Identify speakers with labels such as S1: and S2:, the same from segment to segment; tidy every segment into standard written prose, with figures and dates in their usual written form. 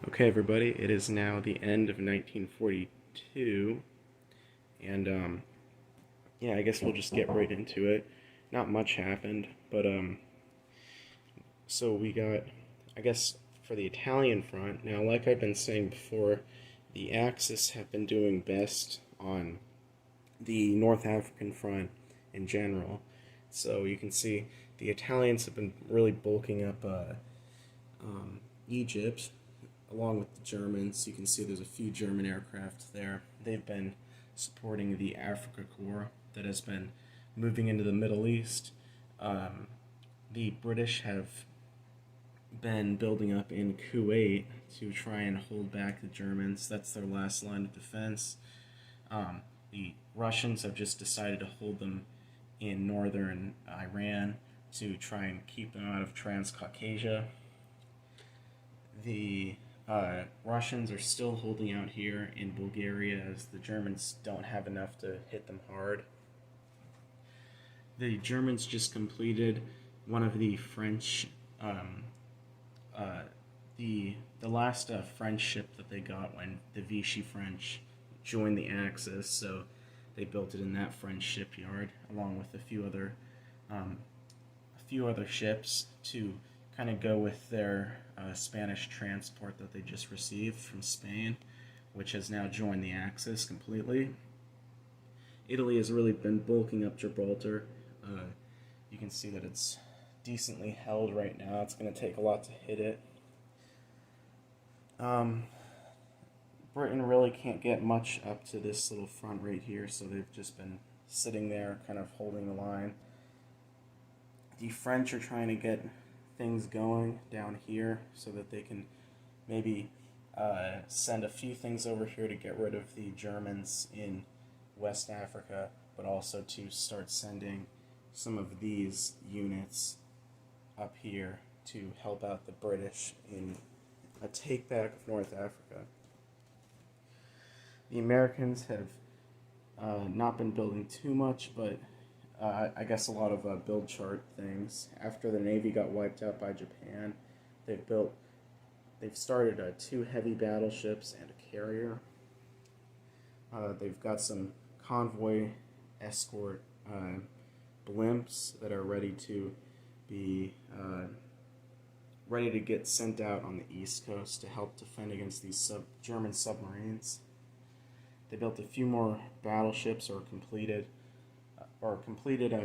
S1: Okay, everybody, it is now the end of 1942, and yeah, I guess we'll just get right into it. Not much happened, but so we got, I guess, for the Italian front. Now, like I've been saying before, the Axis have been doing best on the North African front in general. So you can see the Italians have been really bulking up Egypt along with the Germans. You can see there's a few German aircraft there. They've been supporting the Africa Corps that has been moving into the Middle East. The British have been building up in Kuwait to try and hold back the Germans. That's their last line of defense. The Russians have just decided to hold them in northern Iran to try and keep them out of Transcaucasia. The Russians are still holding out here in Bulgaria as the Germans don't have enough to hit them hard. The Germans just completed one of the French, the last French ship that they got when the Vichy French joined the Axis. So they built it in that French shipyard along with a few other ships to kind of go with their Spanish transport that they just received from Spain, which has now joined the Axis completely. Italy has really been bulking up Gibraltar. You can see that it's decently held right now. It's going to take a lot to hit it. Britain really can't get much up to this little front right here, so they've just been sitting there kind of holding the line. The French are trying to get things going down here so that they can maybe send a few things over here to get rid of the Germans in West Africa, but also to start sending some of these units up here to help out the British in a takeback of North Africa. The Americans have not been building too much, but I guess a lot of build chart things. After the Navy got wiped out by Japan, they've started 2 heavy battleships and a carrier. They've got some convoy escort blimps that are ready to be ready to get sent out on the East Coast to help defend against these German submarines. They built a few more battleships or completed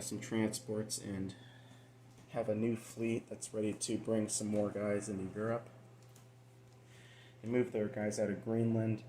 S1: some transports and have a new fleet that's ready to bring some more guys into Europe. They moved their guys out of Greenland.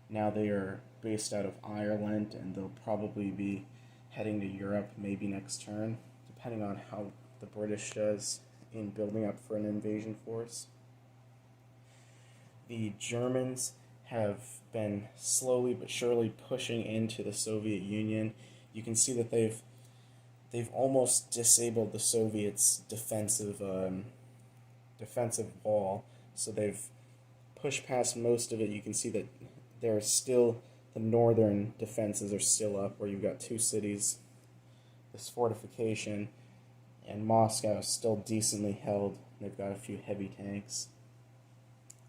S1: Now they are based out of Ireland, and they'll probably be heading to Europe maybe next turn, depending on how the British does in building up for an invasion force. The Germans have been slowly but surely pushing into the Soviet Union. You can see that they've almost disabled the Soviets' defensive wall. So they've pushed past most of it. You can see that there's still the northern defenses are still up, where you've got 2 cities, this fortification, and Moscow is still decently held. They've got a few heavy tanks.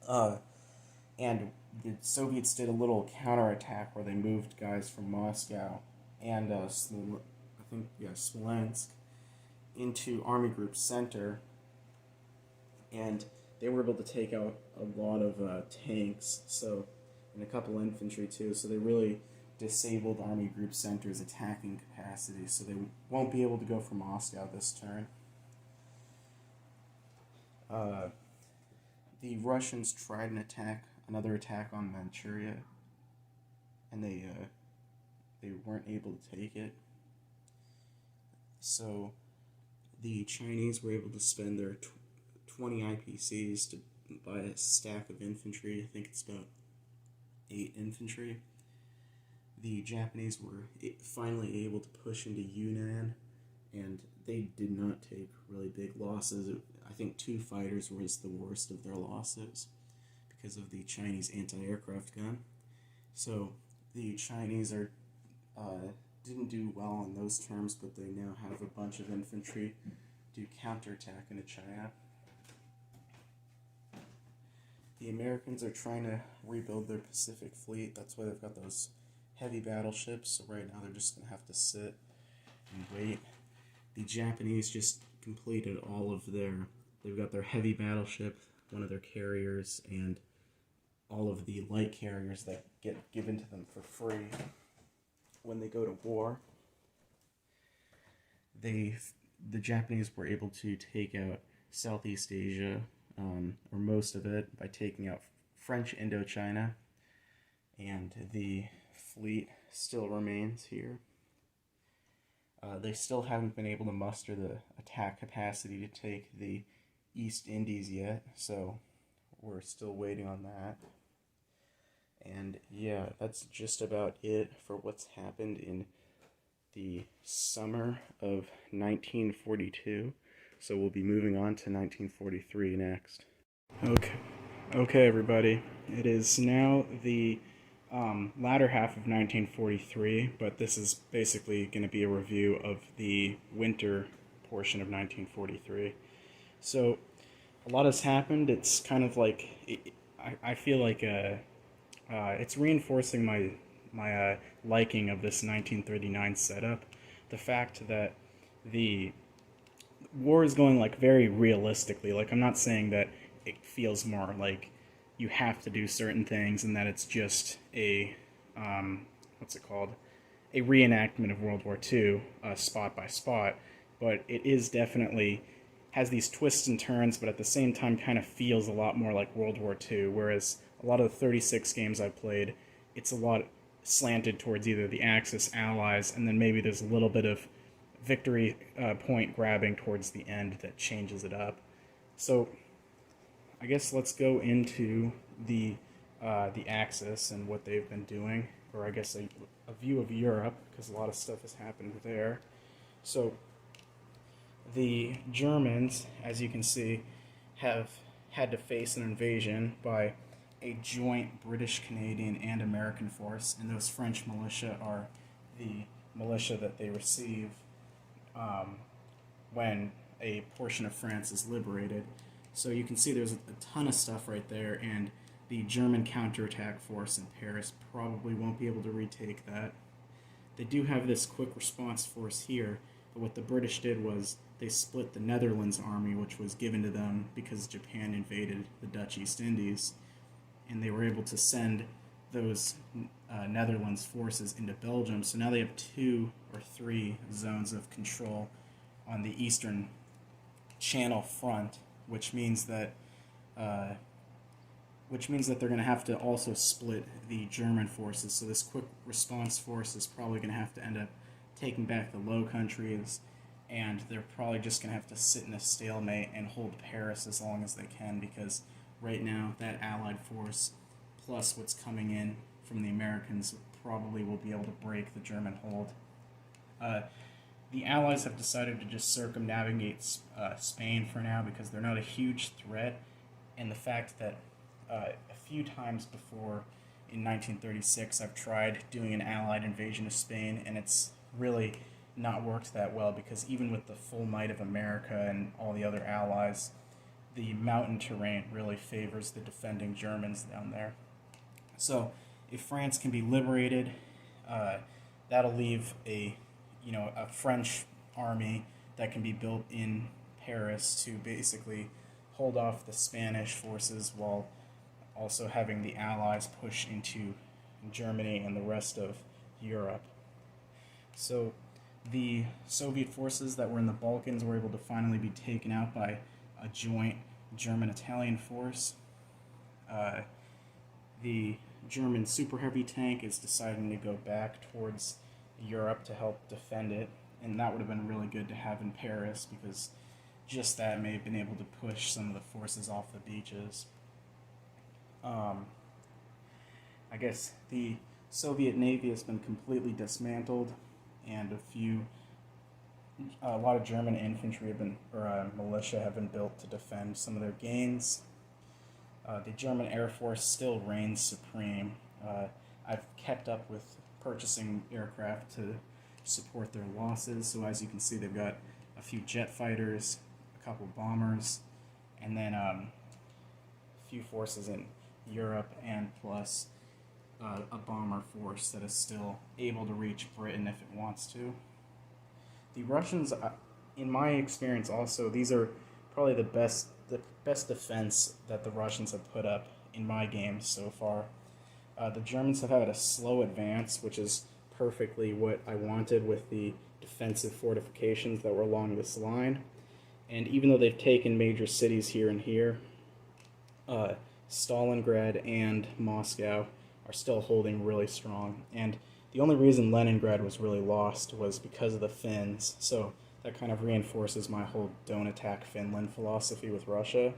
S1: And the Soviets did a little counterattack where they moved guys from Moscow and Smolensk into Army Group Center, and they were able to take out a lot of tanks, and a couple infantry too. So they really disabled Army Group Center's attacking capacity. So they won't be able to go for Moscow this turn. The Russians tried another attack on Manchuria, and they weren't able to take it. So the Chinese were able to spend their 20 IPCs to buy a stack of infantry. I think it's about 8 infantry. The Japanese were finally able to push into Yunnan, and they did not take really big losses. I think 2 fighters was the worst of their losses because of the Chinese anti-aircraft gun. So the Chinese didn't do well on those terms, but they now have a bunch of infantry to counterattack into China. the Americans are trying to rebuild their Pacific Fleet. That's why they've got those heavy battleships. So right now they're just going to have to sit and wait. The Japanese just completed all of their... They've got their heavy battleship, one of their carriers, and all of the light carriers that get given to them for free when they go to war. The Japanese were able to take out Southeast Asia, or most of it, by taking out French Indochina, and the fleet still remains here. They still haven't been able to muster the attack capacity to take the East Indies yet, so we're still waiting on that. And yeah, that's just about it for what's happened in the summer of 1942. So we'll be moving on to 1943 next. Okay, everybody. It is now the latter half of 1943, but this is basically going to be a review of the winter portion of 1943. So a lot has happened. It's kind of like, I feel like it's reinforcing my liking of this 1939 setup. The fact that the war is going like very realistically. Like, I'm not saying that it feels more like you have to do certain things and that it's just a a reenactment of World War II, spot by spot, but it is definitely has these twists and turns, but at the same time kind of feels a lot more like World War II, whereas a lot of the 36 games I played, it's a lot slanted towards either the Axis allies, and then maybe there's a little bit of victory point grabbing towards the end that changes it up. So I guess let's go into the Axis and what they've been doing, or I guess a view of Europe, because a lot of stuff has happened there. So the Germans, as you can see, have had to face an invasion by a joint British, Canadian, and American force, and those French militia are the militia that they receive when a portion of France is liberated. So you can see there's a ton of stuff right there, and the German counterattack force in Paris probably won't be able to retake that. They do have this quick response force here, but what the British did was they split the Netherlands army, which was given to them because Japan invaded the Dutch East Indies, and they were able to send those Netherlands forces into Belgium. So now they have 2 or 3 zones of control on the eastern Channel front, which means that they're going to have to also split the German forces. So this quick response force is probably going to have to end up taking back the Low Countries, and they're probably just going to have to sit in a stalemate and hold Paris as long as they can, because right now that Allied force, plus what's coming in from the Americans, probably will be able to break the German hold. The Allies have decided to just circumnavigate Spain for now because they're not a huge threat, and the fact that a few times before in 1936 I've tried doing an Allied invasion of Spain, and it's really not worked that well, because even with the full might of America and all the other allies, the mountain terrain really favors the defending Germans down there. So if France can be liberated, that'll leave a French army that can be built in Paris to basically hold off the Spanish forces while also having the Allies push into Germany and the rest of Europe. So the Soviet forces that were in the Balkans were able to finally be taken out by a joint German-Italian force. The German super heavy tank is deciding to go back towards Europe to help defend it, and that would have been really good to have in Paris, because just that may have been able to push some of the forces off the beaches. I guess the Soviet Navy has been completely dismantled, and a lot of German infantry militia have been built to defend some of their gains. The German Air Force still reigns supreme. I've kept up with purchasing aircraft to support their losses, so as you can see, they've got a few jet fighters, a couple bombers, and then a few forces in Europe, and plus a bomber force that is still able to reach Britain if it wants to. The Russians, in my experience, also these are probably the best defense that the Russians have put up in my games so far. The Germans have had a slow advance, which is perfectly what I wanted with the defensive fortifications that were along this line. And even though they've taken major cities here and here, Stalingrad and Moscow are still holding really strong. And the only reason Leningrad was really lost was because of the Finns. So that kind of reinforces my whole don't attack Finland philosophy with Russia.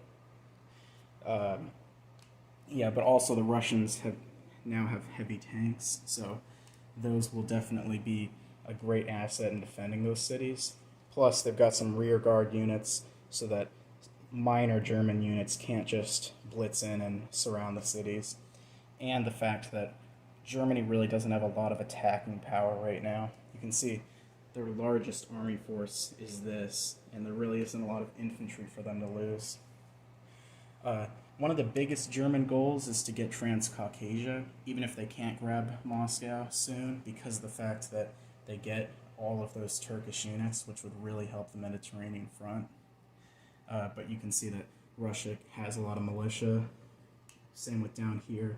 S1: Yeah, but also the Russians now have heavy tanks, so those will definitely be a great asset in defending those cities. Plus, they've got some rear guard units so that minor German units can't just blitz in and surround the cities. And the fact that Germany really doesn't have a lot of attacking power right now. You can see their largest army force is this, and there really isn't a lot of infantry for them to lose. One of the biggest German goals is to get Transcaucasia, even if they can't grab Moscow soon, because of the fact that they get all of those Turkish units, which would really help the Mediterranean front. But you can see that Russia has a lot of militia. Same with down here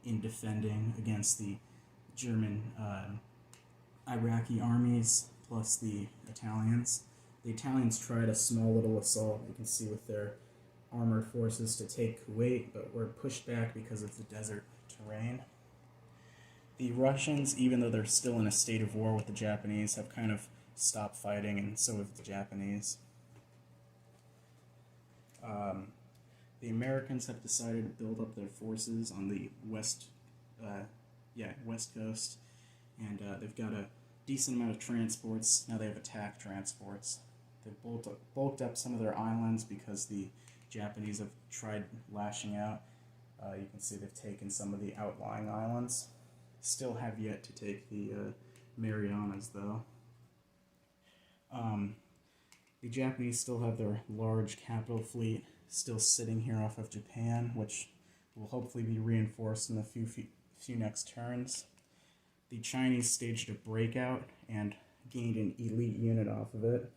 S1: in defending against the German Iraqi armies, plus the Italians. The Italians tried a small little assault, you can see with their armored forces, to take Kuwait, but were pushed back because of the desert terrain. The Russians, even though they're still in a state of war with the Japanese, have kind of stopped fighting, and so have the Japanese. The Americans have decided to build up their forces on the west coast, and they've got a decent amount of transports. Now they have attack transports. They've bulked up some of their islands because the Japanese have tried lashing out. You can see they've taken some of the outlying islands. Still have yet to take the Marianas, though. The Japanese still have their large capital fleet still sitting here off of Japan, which will hopefully be reinforced in the few next turns. The Chinese staged a breakout and gained an elite unit off of it.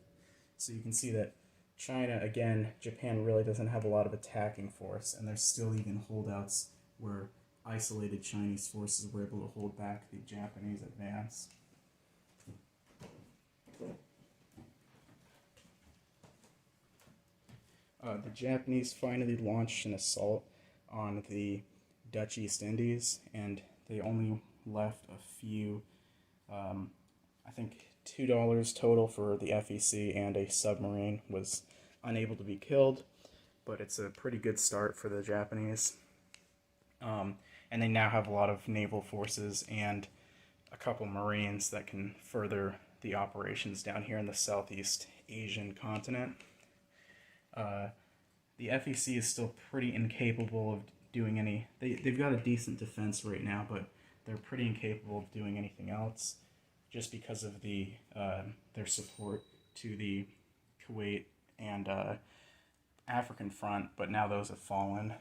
S1: So you can see that China, again, Japan really doesn't have a lot of attacking force, and there's still even holdouts where isolated Chinese forces were able to hold back the Japanese advance. The Japanese finally launched an assault on the Dutch East Indies, and they only left a few, I think $2 total for the FEC, and a submarine was unable to be killed, but it's a pretty good start for the Japanese. And they now have a lot of naval forces and a couple Marines that can further the operations down here in the Southeast Asian continent. The FEC is still pretty incapable of doing any... They've got a decent defense right now, but they're pretty incapable of doing anything else just because of their support to the Kuwait and African front, but now those have fallen.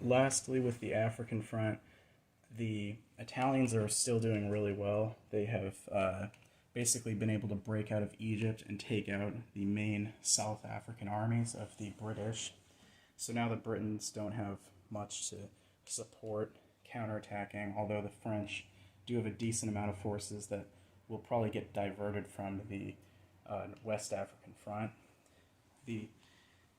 S1: Lastly, with the African front, the Italians are still doing really well. They have basically been able to break out of Egypt and take out the main South African armies of the British. So now the Britons don't have much to support counterattacking, although the French do have a decent amount of forces that will probably get diverted from the West African front. The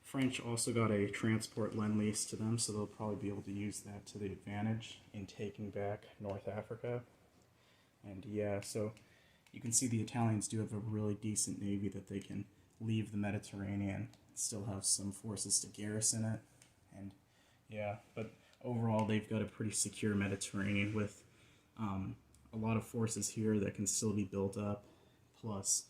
S1: French also got a transport lend-lease to them, so they'll probably be able to use that to the advantage in taking back North Africa. And yeah, so you can see the Italians do have a really decent navy that they can leave the Mediterranean, still have some forces to garrison it. And yeah, but overall they've got a pretty secure Mediterranean with a lot of forces here that can still be built up, plus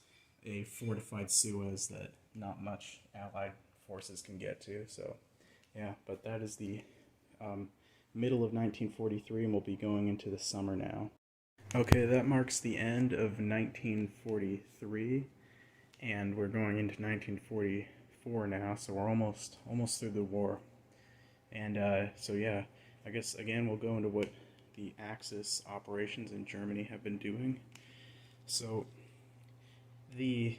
S1: a fortified Suez that not much Allied forces can get to. So yeah, but that is the middle of 1943, and we'll be going into the summer now. Okay, that marks the end of 1943, and we're going into 1944. 4 now, so we're almost through the war. And so yeah, I guess again we'll go into what the Axis operations in Germany have been doing. So the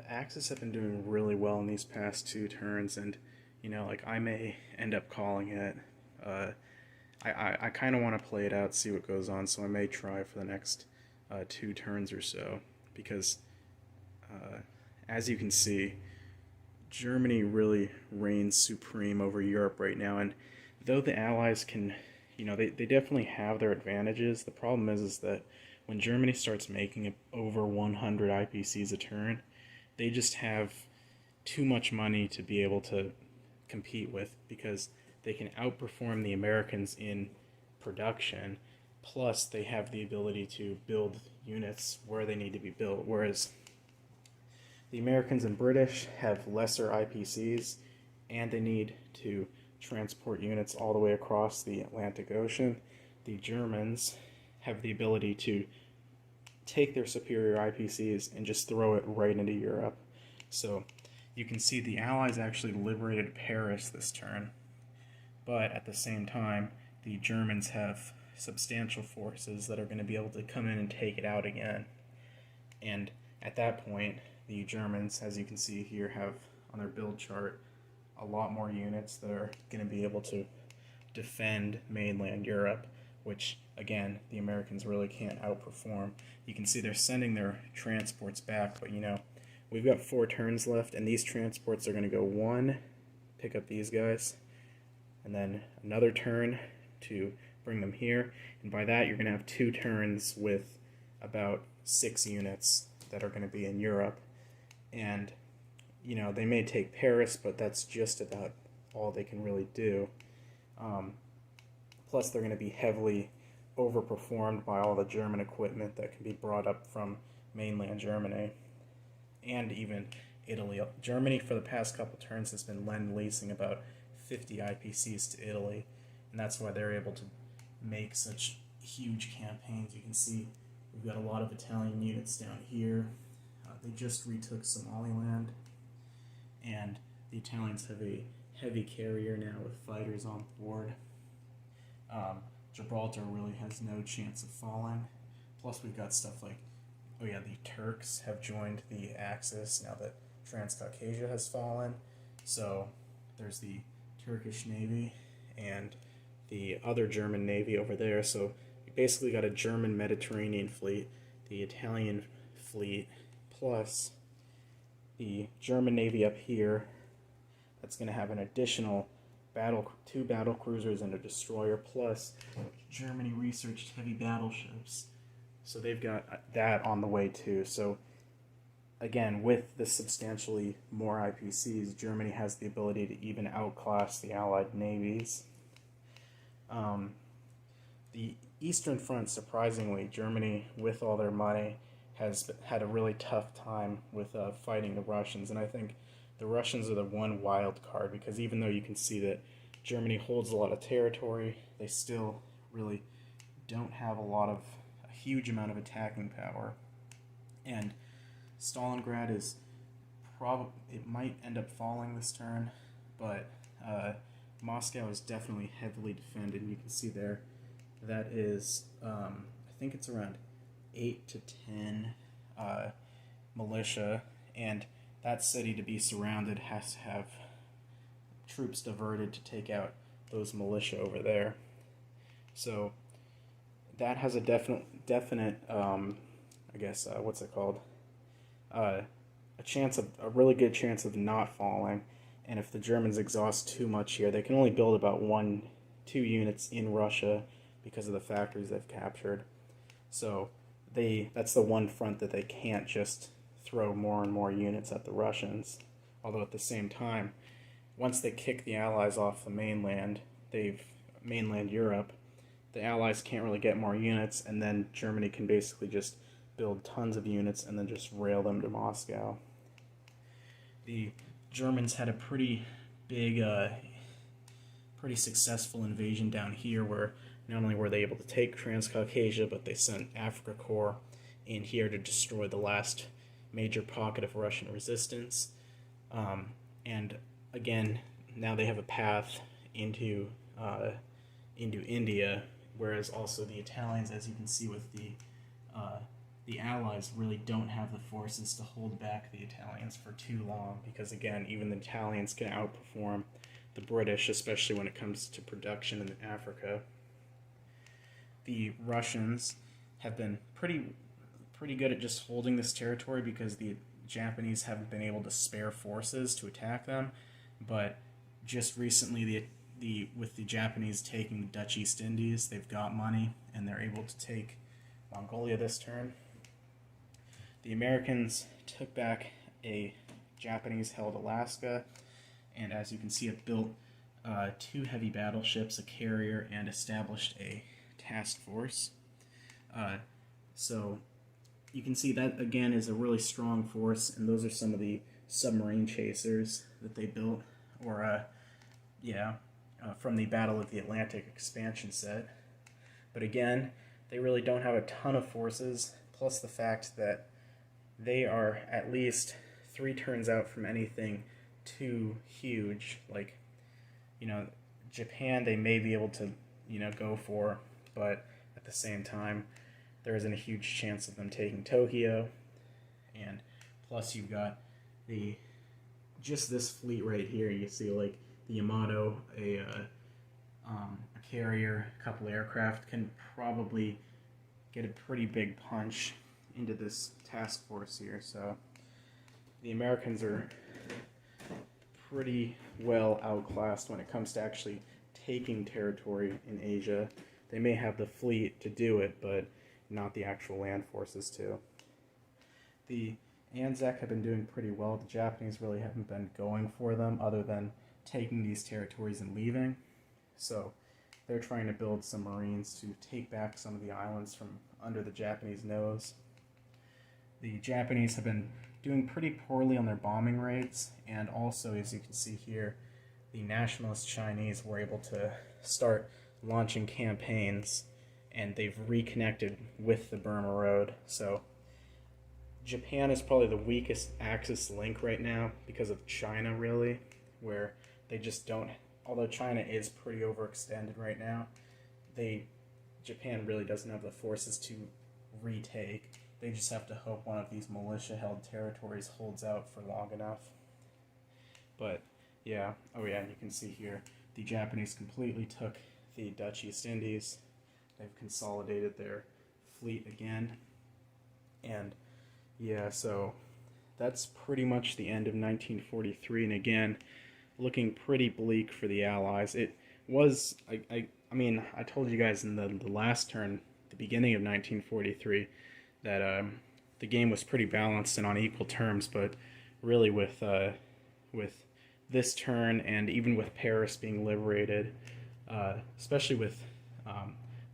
S1: Axis have been doing really well in these past 2 turns, and like I may end up calling it. I kind of want to play it out, see what goes on, so I may try for the next 2 turns or so, because as you can see, Germany really reigns supreme over Europe right now, and though the Allies can, they definitely have their advantages, the problem is that when Germany starts making over 100 IPCs a turn, they just have too much money to be able to compete with, because they can outperform the Americans in production, plus they have the ability to build units where they need to be built, whereas the Americans and British have lesser IPCs, and they need to transport units all the way across the Atlantic Ocean. The Germans have the ability to take their superior IPCs and just throw it right into Europe. So you can see the Allies actually liberated Paris this turn, but at the same time, the Germans have substantial forces that are going to be able to come in and take it out again. And at that point, the Germans, as you can see here, have on their build chart a lot more units that are going to be able to defend mainland Europe, which, again, the Americans really can't outperform. You can see they're sending their transports back, but we've got 4 turns left, and these transports are going to go 1, pick up these guys, and then another turn to bring them here, and by that you're going to have 2 turns with about 6 units that are going to be in Europe. And they may take Paris, but that's just about all they can really do. Plus they're going to be heavily overperformed by all the German equipment that can be brought up from mainland Germany and even Italy. Germany for the past couple turns has been lend-leasing about 50 IPCs to Italy, and that's why they're able to make such huge campaigns. You can see we've got a lot of Italian units down here. They just retook Somaliland, and the Italians have a heavy carrier now with fighters on board. Gibraltar really has no chance of falling. Plus we've got stuff like, the Turks have joined the Axis now that Transcaucasia has fallen. So there's the Turkish Navy and the other German Navy over there. So you basically got a German Mediterranean fleet, the Italian fleet, plus the German Navy up here. That's going to have an additional 2 battle cruisers and a destroyer, plus Germany researched heavy battleships. So they've got that on the way too. So again, with the substantially more IPCs, Germany has the ability to even outclass the Allied navies. The Eastern Front, surprisingly, Germany, with all their money, has had a really tough time with fighting the Russians, and I think the Russians are the one wild card, because even though you can see that Germany holds a lot of territory, they still really don't have a huge amount of attacking power. And Stalingrad it might end up falling this turn, but Moscow is definitely heavily defended. You can see there that is, I think it's around 8 to 10 militia, and that city, to be surrounded, has to have troops diverted to take out those militia over there. So that has a definite what's it called? A really good chance of not falling. And if the Germans exhaust too much here, they can only build about 1-2 units in Russia because of the factories they've captured. So that's the one front that they can't just throw more and more units at the Russians. Although at the same time, once they kick the Allies off the mainland Europe, the Allies can't really get more units, and then Germany can basically just build tons of units and then just rail them to Moscow. The Germans had a pretty big, pretty successful invasion down here, where not only were they able to take Transcaucasia, but they sent Afrika Korps in here to destroy the last major pocket of Russian resistance. and again, now they have a path into India, whereas also the Italians, as you can see with the Allies, really don't have the forces to hold back the Italians for too long, because again, even the Italians can outperform the British, especially when it comes to production in Africa. The Russians have been pretty good at just holding this territory because the Japanese haven't been able to spare forces to attack them, but just recently with the Japanese taking the Dutch East Indies, they've got money and they're able to take Mongolia this turn. The Americans took back a Japanese-held Alaska, and as you can see, it built 2 heavy battleships, a carrier, and established a task force. So you can see that again is a really strong force, and those are some of the submarine chasers that they built, or from the Battle of the Atlantic expansion set. But again, they really don't have a ton of forces, plus the fact that they are at least 3 turns out from anything too huge. Like, Japan they may be able to, go for, but at the same time, there isn't a huge chance of them taking Tokyo. And plus you've got just this fleet right here. You see like the Yamato, a carrier, a couple aircraft can probably get a pretty big punch into this task force here. So the Americans are pretty well outclassed when it comes to actually taking territory in Asia. They may have the fleet to do it, but not the actual land forces to. The Anzac have been doing pretty well. The Japanese really haven't been going for them other than taking these territories and leaving. So they're trying to build some marines to take back some of the islands from under the Japanese nose. The Japanese have been doing pretty poorly on their bombing rates, and also, as you can see here, the nationalist Chinese were able to start launching campaigns, and they've reconnected with the Burma Road. So Japan is probably the weakest Axis link right now because of China, really, where they just don't, although China is pretty overextended right now, Japan really doesn't have the forces to retake. They just have to hope one of these militia-held territories holds out for long enough. But yeah, you can see here, the Japanese completely took the Dutch East Indies. They've consolidated their fleet again. And yeah, so that's pretty much the end of 1943. And again, looking pretty bleak for the Allies. It was, I told you guys in the last turn, the beginning of 1943, that the game was pretty balanced and on equal terms, but really with this turn, and even with Paris being liberated, especially with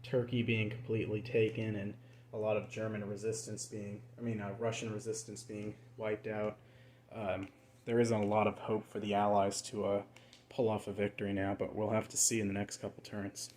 S1: Turkey being completely taken and a lot of Russian resistance being wiped out, there isn't a lot of hope for the Allies to pull off a victory now, but we'll have to see in the next couple turns.